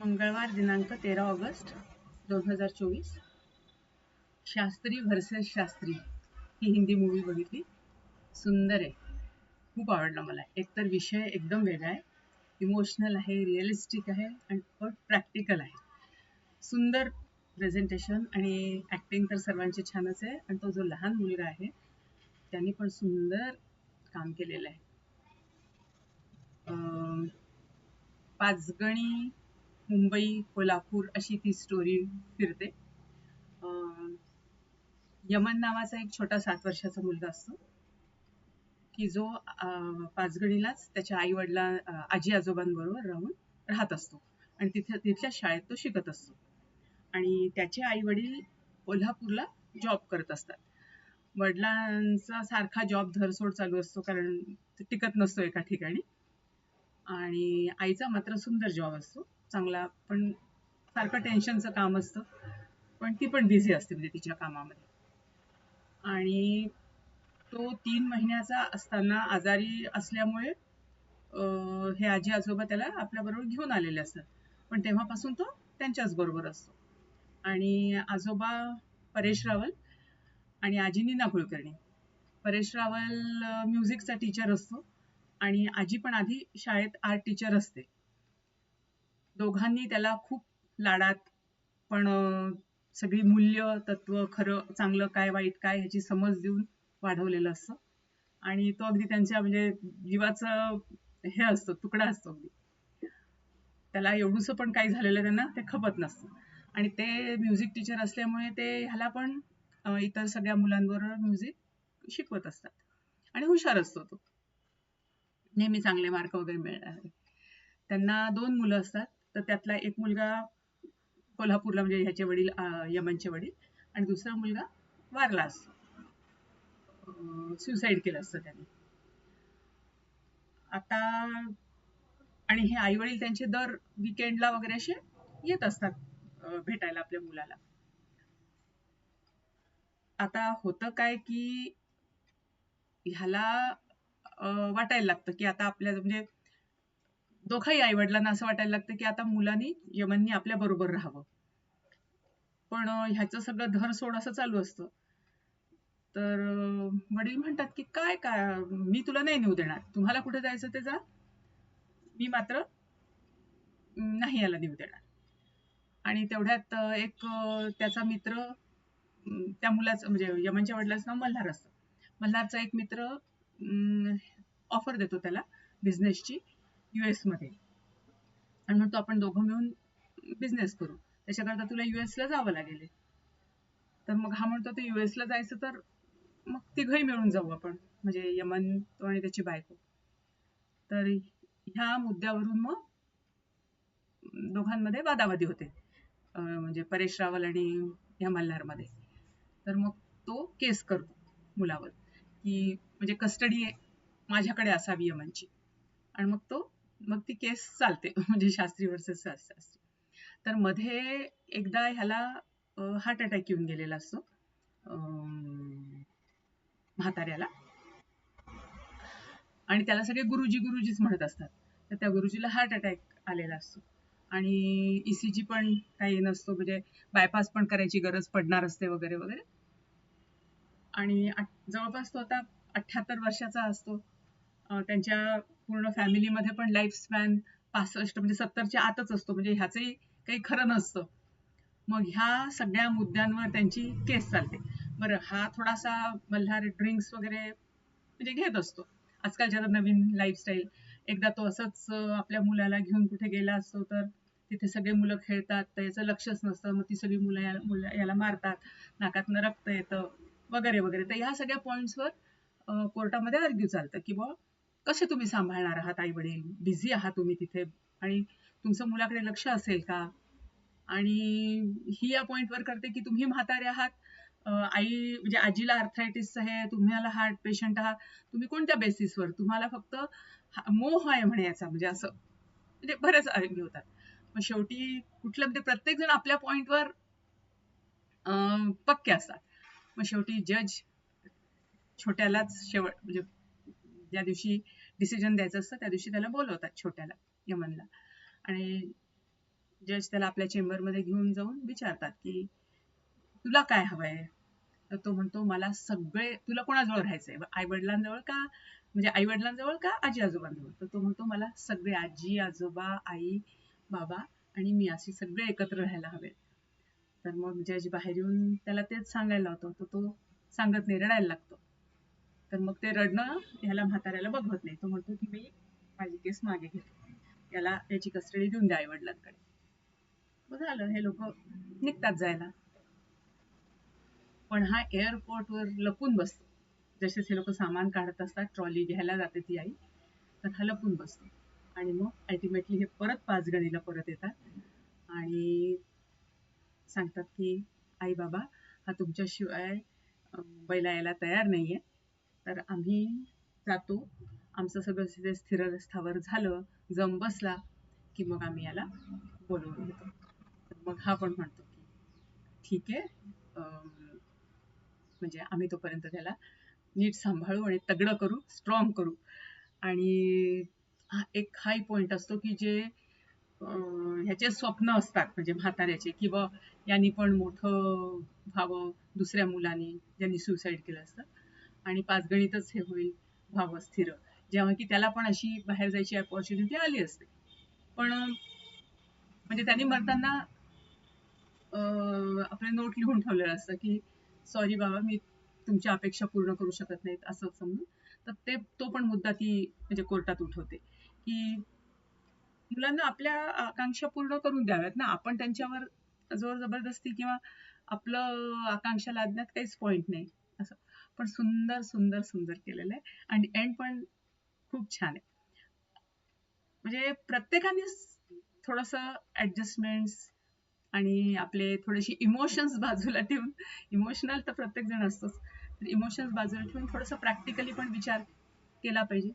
मंगळवार दिनांक 13 August 2024. Shastri versus Shastri ही Hindi movie बघितली. सुंदर आहे, खूप आवडला मला. एकतर विषय एकदम वेगळा आहे, इमोशनल आहे, रिअलिस्टिक आहे आणि प्रॅक्टिकल आहे. सुंदर प्रेझेंटेशन आणि ॲक्टिंग तर सर्वांची छानच आहे. आणि तो जो लहान मुलगा आहे त्यांनी पण सुंदर काम केलेलं आहे. पाचगणी, मुंबई, कोल्हापूर अशी ती स्टोरी फिरते. यमन नावाचा एक छोटा 7 वर्षाचा मुलगा असतो की जो पाचगणीलाच त्याच्या आई वडिला आजी आजोबांबरोबर राहत असतो आणि तिथल्या शाळेत तो शिकत असतो. आणि त्याचे आई वडील कोल्हापूरला जॉब करत असतात. वडिलांचा सारखा जॉब धरसोड चालू असतो कारण टिकत नसतो एका ठिकाणी. आणि आईचा मात्र सुंदर जॉब असतो चांगला, पण सारखं टेन्शनचं काम असतं, पण ती पण बिझी असते म्हणजे तिच्या कामामध्ये. आणि तो 3 महिन्याचा असताना आजारी असल्यामुळे हे आजी आजोबा त्याला आपल्याबरोबर घेऊन आलेले असतात, पण तेव्हापासून तो त्यांच्याच बरोबर असतो. आणि आजोबा परेश रावल आणि आजी नीना कुलकर्णी. परेश रावल म्युझिकचा टीचर असतो आणि आजी पण आधी शाळेत आर्ट टीचर असते. दोघांनी त्याला खूप लाडात, पण सगळी मूल्य तत्व, खरं चांगलं काय वाईट काय ह्याची समज देऊन वाढवलेलं असतं. आणि तो अगदी त्यांच्या म्हणजे जीवाचं हे असतो, तुकडा असतो अगदी. त्याला एवढूसं पण काही झालेलं त्यांना ते खपत नसतं. आणि ते म्युझिक टीचर असल्यामुळे ते ह्याला पण इतर सगळ्या मुलांबरोबर म्युझिक शिकवत असतात. आणि हुशार असतो तो, नेहमी चांगले मार्क वगैरे मिळणार. त्यांना 2 मुलं असतात, तर त्यातला एक मुलगा कोल्हापूरला म्हणजे ह्याचे वडील यमनचे वडील, आणि दुसरा मुलगा वारला असतो, सुसाईड केलं असतं त्यांनी. आता आणि हे आई वडील त्यांचे दर विकेंडला वगैरे असे येत असतात भेटायला आपल्या मुलाला. आता होतं काय की ह्याला वाटायला लागतं की आता आपल्या म्हणजे दोघाही आई वडिलांना असं वाटायला लागतं की आता मुलांनी यमननी आपल्या बरोबर राहावं. पण ह्याचं सगळं धरसोड असं चालू असतं. तर वडील म्हणतात की काय काय मी तुला नाही नेऊ देणार, तुम्हाला कुठे जायचं ते जा, मी मात्र नाही याला नेऊ देणार. आणि तेवढ्यात एक त्याचा मित्र, त्या मुलाचं म्हणजे यमनच्या वडिलांचं नाव मल्हार असतं. मल्हारचा एक मित्र ऑफर देतो त्याला बिझनेसची US मध्ये, आणि म्हणतो आपण दोघं मिळून बिझनेस करू, त्याच्याकरता तुला US ला जावं लागेल. तर मग हा म्हणतो तर US ला जायचं तर मग तिघही मिळून जाऊ आपण, म्हणजे यमन, तो आणि त्याची बायको. तर ह्या मुद्द्यावरून मग दोघांमध्ये वादावादी होते, म्हणजे परेश रावल आणि ह्या मल्हारमध्ये. तर मग तो केस करतो मुलावर की म्हणजे कस्टडी माझ्याकडे असावी यमनची. आणि मग ती केस चालते म्हणजे शास्त्री वर्सेस शास्त्री. तर मध्ये एकदा ह्याला हार्ट अटॅक येऊन गेलेला असतो म्हाताऱ्याला, आणि त्याला सगळे गुरुजी गुरुजीच म्हणत असतात. तर त्या गुरुजीला हार्ट अटॅक आलेला असतो आणि ECG पण काही नसतो, म्हणजे बायपास पण करायची गरज पडणार असते वगैरे वगैरे. आणि जवळपास तो आता 78 वर्षाचा असतो. त्यांच्या पूर्ण फॅमिलीमध्ये पण लाईफ स्पॅन 65 म्हणजे 70च्या आतच असतो, म्हणजे ह्याचंही काही खरं नसतं. मग ह्या सगळ्या मुद्द्यांवर त्यांची केस चालते. बरं, हा थोडासा मल्हार ड्रिंक्स वगैरे म्हणजे घेत असतो. आजकालच्या नवीन लाईफस्टाईल. एकदा तो असंच आपल्या मुलाला घेऊन कुठे गेला असतो, तर तिथे सगळे मुलं खेळतात, तर याचं लक्षच नसतं. मग ती सगळी मुलं याला मारतात, नाकातनं रक्त येतं वगैरे वगैरे. तर ह्या सगळ्या पॉईंट्सवर कोर्टामध्ये आर्ग्यू चालतं की बुवा कसे तुम्ही सांभाळणार आहात, आई वडील बिझी आहात तुम्ही तिथे, आणि तुमचं मुलाकडे लक्ष असेल का. आणि ही या पॉइंटवर करते की तुम्ही म्हातारे आहात, आई म्हणजे आजीला आर्थरायटिस आहे, तुम्हाला हार्ट पेशंट आहात, तुम्ही कोणत्या बेसिसवर, तुम्हाला फक्त मोह आहे म्हणायचा, म्हणजे असं म्हणजे बरेच आर्ग्यू होतात. मग शेवटी कुठलं म्हणजे प्रत्येक जण आपल्या पॉइंटवर पक्के असतात. मग शेवटी जज छोट्यालाच शेवट म्हणजे ज्या दिवशी डिसिजन द्यायचं असतं त्या दिवशी त्याला बोलवतात छोट्याला, यमनला. आणि जज त्याला आपल्या चेंबरमध्ये घेऊन जाऊन विचारतात की तुला काय हवंय. तर तो म्हणतो मला सगळे, तुला कोणाजवळ राहायचंय, आई वडिलांजवळ का, म्हणजे आई वडिलांजवळ का आजी आजोबांजवळ. तर तो म्हणतो मला सगळे, आजी आजोबा आई बाबा आणि मी अशी सगळे एकत्र राहायला हवे. तर मग जज बाहेर येऊन त्याला तेच सांगायला लावतो, तर तो सांगत नाही, रडायला लागतो. तर मग ते रडणं ह्याला म्हाताऱ्याला बघवत नाही. तो म्हणतो की मी माझी केस मागे घेतो, याला याची कस्टडी देऊन द्या आई वडिलांकडे. मग झालं, हे लोक निघतात जायला. पण हा एअरपोर्टवर लपून बसतो. जसेच हे लोक सामान काढत असतात, ट्रॉली घ्यायला जाते ती आई, तर हा लपून बसतो. आणि मग अल्टिमेटली हे परत पाचगणीला परत येतात आणि सांगतात की आई बाबा, हा तुमच्याशिवाय मुंबईला यायला तयार नाहीये, तर आम्ही जातो. आमचं सगळं स्थिर स्थावर झालं, जम बसला की मग आम्ही याला बोलवून घेतो. मग हा पण म्हणतो की ठीक आहे, म्हणजे आम्ही तोपर्यंत त्याला नीट सांभाळू आणि तगडं करू, स्ट्रॉंग करू. आणि एक हाय पॉइंट असतो की जे ह्याचे स्वप्न असतात, म्हणजे म्हाताऱ्याचे, किंवा यांनी पण मोठं व्हावं दुसऱ्या मुलांनी ज्यांनी सुसाईड केलं असतं, आणि पाचगणीतच हे होईल, व्हावं स्थिर, जेव्हा की त्याला पण अशी बाहेर जायची अपॉर्च्युनिटी आली असते. पण म्हणजे त्यांनी मरताना आपले नोट लिहून ठेवलेलं असतं की सॉरी बाबा, मी तुमच्या अपेक्षा पूर्ण करू शकत नाहीत असं समजून. तर तो पण मुद्दा ती म्हणजे कोर्टात उठवते की मुलांना आपल्या आकांक्षा पूर्ण करून द्याव्यात ना, आपण त्यांच्यावर जोर जबरदस्ती किंवा आपलं आकांक्षा लादण्यात काहीच पॉइंट नाही असं. पण सुंदर सुंदर सुंदर केलेलं आहे आणि एंड पण खूप छान आहे. म्हणजे प्रत्येकाने थोडस ऍडजस्टमेंट्स आणि आपले थोडेसे इमोशन्स बाजूला ठेवून, इमोशनल तर प्रत्येक जण असतोच, इमोशन्स बाजूला ठेवून थोडस प्रॅक्टिकली पण विचार केला पाहिजे.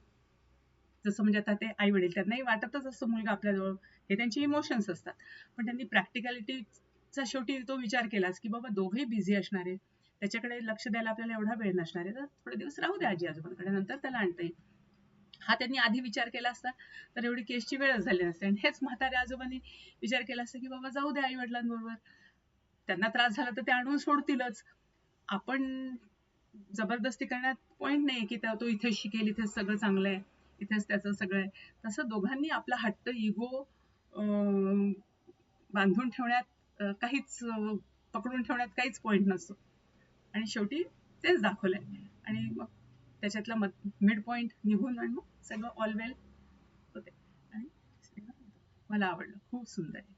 जसं म्हणजे आता ते आई वडील, त्यांनाही वाटतच असतं मुलगा आपल्याजवळ, हे त्यांचे इमोशन्स असतात, पण त्यांनी प्रॅक्टिकॅलिटीचा शेवटी तो विचार केलाच की बाबा दोघेही बिझी असणार आहे, त्याच्याकडे लक्ष द्यायला आपल्याला एवढा वेळ नसणार आहे, तर थोडे दिवस राहू द्या आजी आजोबांकडे, नंतर त्याला आणता येईल. हा त्यांनी आधी विचार केला असता तर एवढी केसची वेळच झाली नसते. आणि हेच म्हाताऱ्या आजोबांनी विचार केला असता की बाबा जाऊ द्या आई वडिलांबरोबर, त्यांना त्रास झाला तर ते आणून सोडतीलच, आपण जबरदस्ती करण्यात पॉइंट नाही की तो इथे शिकेल, इथेच सगळं चांगलं आहे, इथेच त्याचं सगळं आहे. तसं दोघांनी आपला हट्ट, इगो बांधून ठेवण्यात काहीच, पकडून ठेवण्यात काहीच पॉइंट नसतो. आणि शेवटी तेच दाखवलंय. आणि मग त्याच्यातला मिड पॉइंट निघून आणि मग सगळं ऑल वेल होते. आणि मला आवडलं, खूप सुंदर आहे.